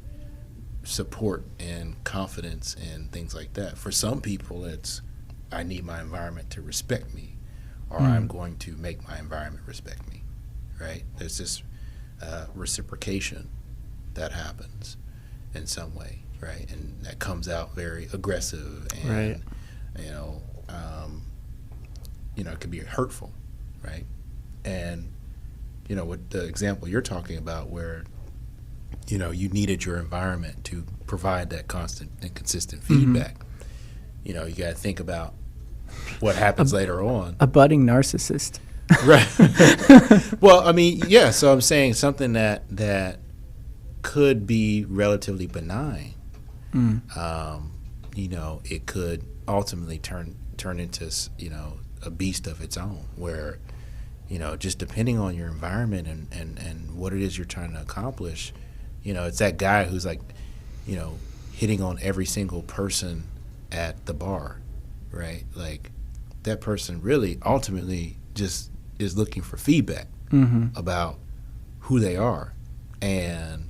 support and confidence and things like that. For some people, it's I need my environment to respect me, or I'm going to make my environment respect me, right? There's this reciprocation that happens in some way, right? And that comes out very aggressive and, right. It can be hurtful, right? And, with the example you're talking about where, you needed your environment to provide that constant and consistent feedback. You got to think about what happens later on. A budding narcissist. Right. Well, I mean, yeah, so I'm saying something that could be relatively benign. It could ultimately turn into, a beast of its own where, just depending on your environment and what it is you're trying to accomplish, it's that guy who's like, hitting on every single person at the bar, right? Like that person really ultimately just is looking for feedback about who they are. And,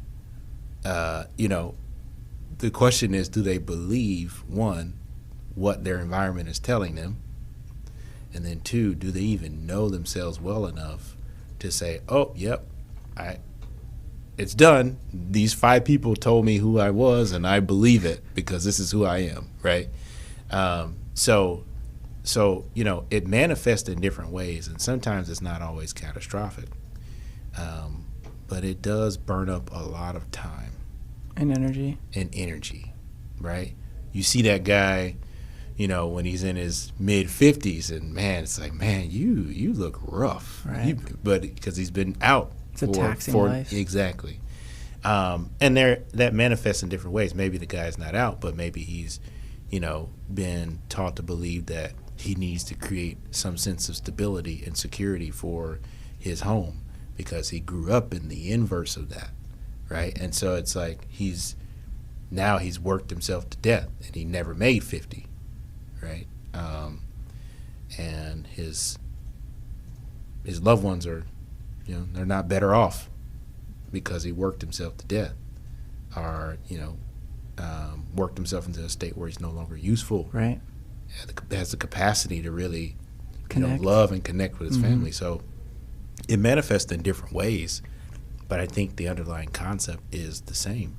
the question is, do they believe, one, what their environment is telling them? And then two, do they even know themselves well enough to say, oh, yep, it's done. These 5 people told me who I was, and I believe it because this is who I am, right? So So, it manifests in different ways, and sometimes it's not always catastrophic. But it does burn up a lot of time And energy. Right? You see that guy, when he's in his mid 50s, and man, it's like, man, you look rough. Right. But because he's been out It's a taxing life. Exactly. And that manifests in different ways. Maybe the guy's not out, but maybe he's, been taught to believe that he needs to create some sense of stability and security for his home because he grew up in the inverse of that, right? And so it's like he's worked himself to death, and he never made 50, right? And his loved ones are, they're not better off because he worked himself to death, or worked himself into a state where he's no longer useful. Right. Has the capacity to really Connect. love and connect with his family. So it manifests in different ways, but I think the underlying concept is the same.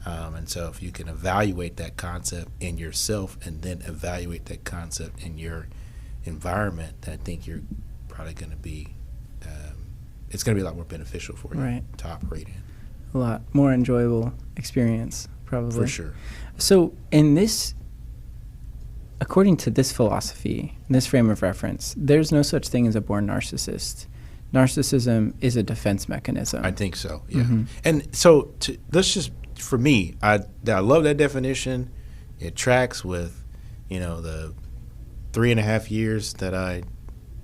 And so if you can evaluate that concept in yourself and then evaluate that concept in your environment, then I think you're probably going to be, it's going to be a lot more beneficial for you Right. to operate in. A lot more enjoyable experience, probably. For sure. So according to this philosophy, this frame of reference, there's no such thing as a born narcissist. Narcissism is a defense mechanism. I think so, yeah. Mm-hmm. And so for me, I love that definition. It tracks with, the 3.5 years that I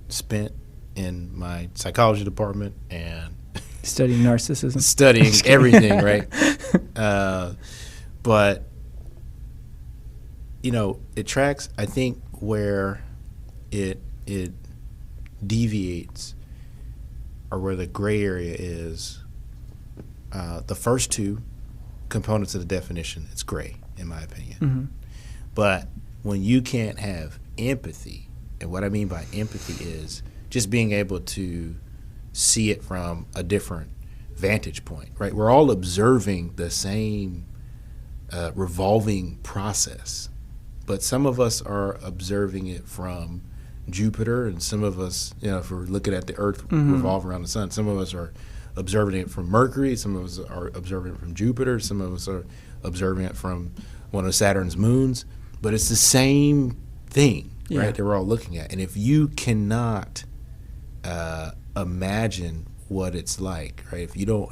spent in my psychology department and Studying narcissism. studying everything, right? But, it tracks, I think, where it deviates or where the gray area is. The first two components of the definition, it's gray, in my opinion. Mm-hmm. But when you can't have empathy, and what I mean by empathy is just being able to see it from a different vantage point, right? We're all observing the same revolving process, but some of us are observing it from Jupiter, and some of us, if we're looking at the Earth revolve around the sun, some of us are observing it from Mercury, some of us are observing it from Jupiter, some of us are observing it from one of Saturn's moons, but it's the same thing, right, that we're all looking at. And if you cannot imagine what it's like, right, if you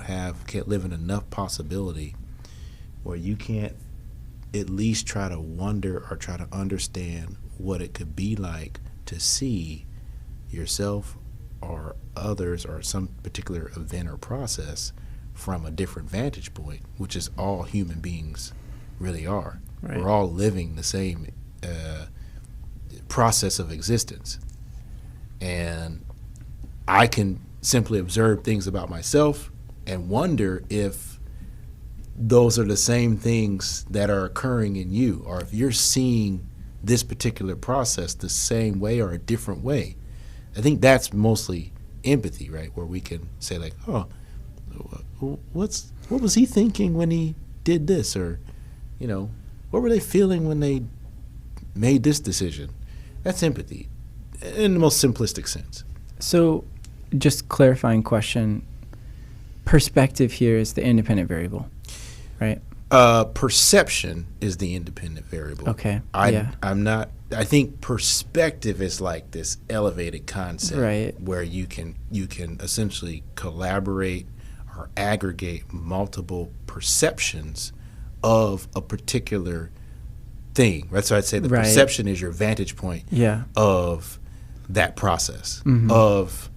can't live in enough possibility where you can't at least try to wonder or try to understand what it could be like to see yourself or others or some particular event or process from a different vantage point, which is all human beings really are. Right. We're all living the same process of existence. And I can simply observe things about myself and wonder if those are the same things that are occurring in you, or if you're seeing this particular process the same way or a different way. I think that's mostly empathy, right? Where we can say like, oh, what was he thinking when he did this? Or, what were they feeling when they made this decision? That's empathy in the most simplistic sense. So just clarifying question, perspective here is the independent variable, right? Perception is the independent variable. Okay. I think perspective is like this elevated concept, right, where you can essentially collaborate or aggregate multiple perceptions of a particular thing, right? So I'd say the perception is your vantage point of that process of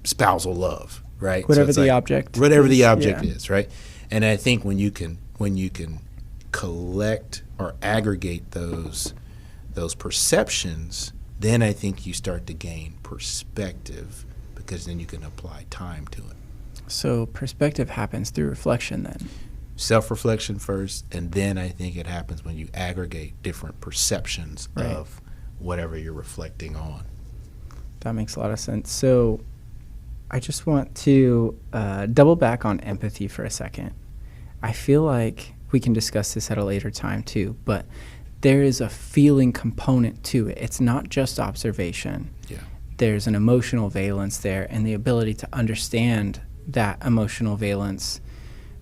spousal love, right? Whatever the object is, right? And I think when you can collect or aggregate those perceptions, then I think you start to gain perspective, because then you can apply time to it. So perspective happens through reflection then. Self-reflection first, and then I think it happens when you aggregate different perceptions of whatever you're reflecting on. That makes a lot of sense. So I just want to double back on empathy for a second. I feel like we can discuss this at a later time too, but there is a feeling component to it. It's not just observation. Yeah. There's an emotional valence there, and the ability to understand that emotional valence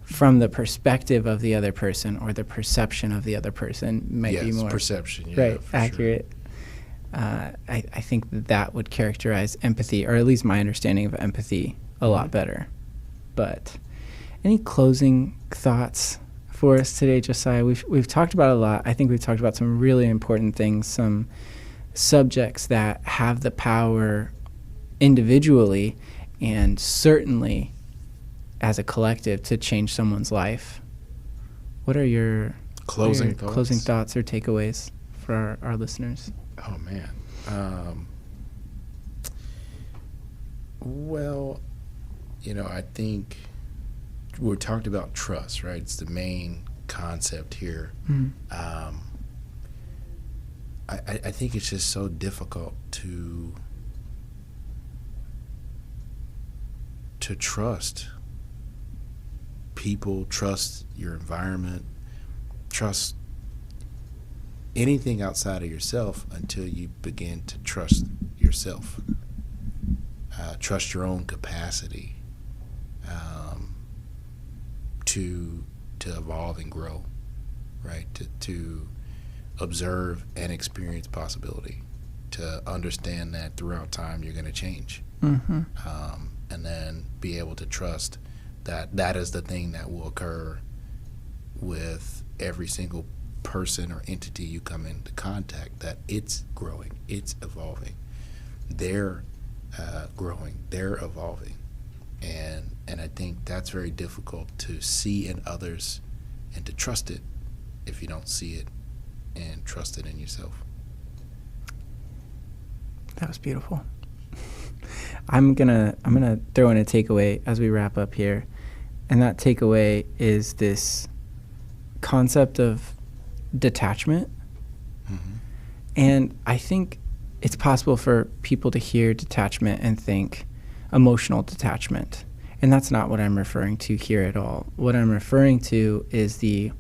from the perspective of the other person, or the perception of the other person, might be more perception. Yeah, right, accurate. Sure. I think that would characterize empathy, or at least my understanding of empathy, a lot better. But any closing thoughts for us today, Josiah? We've talked about a lot. I think we've talked about some really important things, some subjects that have the power individually and certainly as a collective to change someone's life. What are your closing thoughts or takeaways for our listeners? Oh, man. Well, I think we talked about trust, right? It's the main concept here. Mm-hmm. I think it's just so difficult to trust people, trust your environment, trust anything outside of yourself until you begin to trust yourself. Trust your own capacity to evolve and grow, right? To observe and experience possibility, to understand that throughout time you're going to change, and then be able to trust that is the thing that will occur with every single person or entity you come into contact, that it's growing, it's evolving, they're growing, they're evolving. And I think that's very difficult to see in others and to trust it if you don't see it and trust it in yourself. That was beautiful. I'm gonna throw in a takeaway as we wrap up here, and that takeaway is this concept of detachment. Mm-hmm. And I think it's possible for people to hear detachment and think emotional detachment, and that's not what I'm referring to here at all. What I'm referring to is the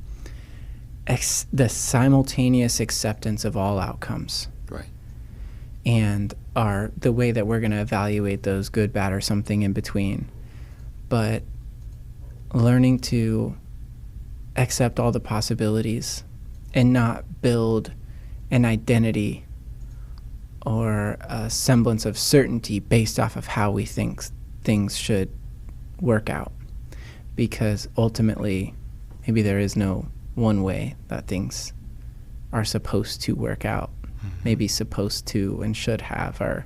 simultaneous acceptance of all outcomes. Right. And the way that we're going to evaluate those, good, bad, or something in between. But learning to accept all the possibilities and not build an identity or a semblance of certainty based off of how we think things should work out. Because ultimately, maybe there is no one way that things are supposed to work out. Maybe supposed to and should have are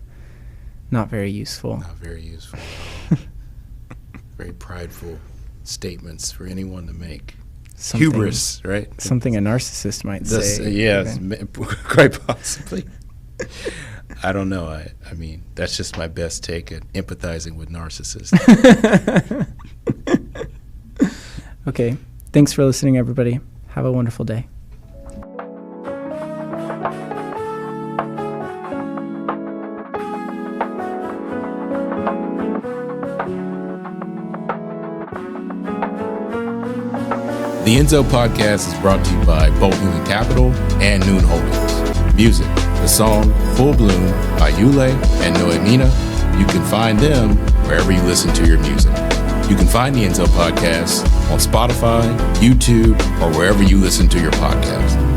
not very useful. Not very useful. Very prideful statements for anyone to make. Hubris, right? Something a narcissist might say. Yes, quite possibly. I don't know. I mean, that's just my best take at empathizing with narcissists. Okay. Thanks for listening, everybody. Have a wonderful day. The Enzo Podcast is brought to you by Bolt Human Capital and Noon Holdings. Music, the song Full Bloom by Yule and Noemina. You can find them wherever you listen to your music. You can find the Enzo Podcast on Spotify, YouTube, or wherever you listen to your podcast.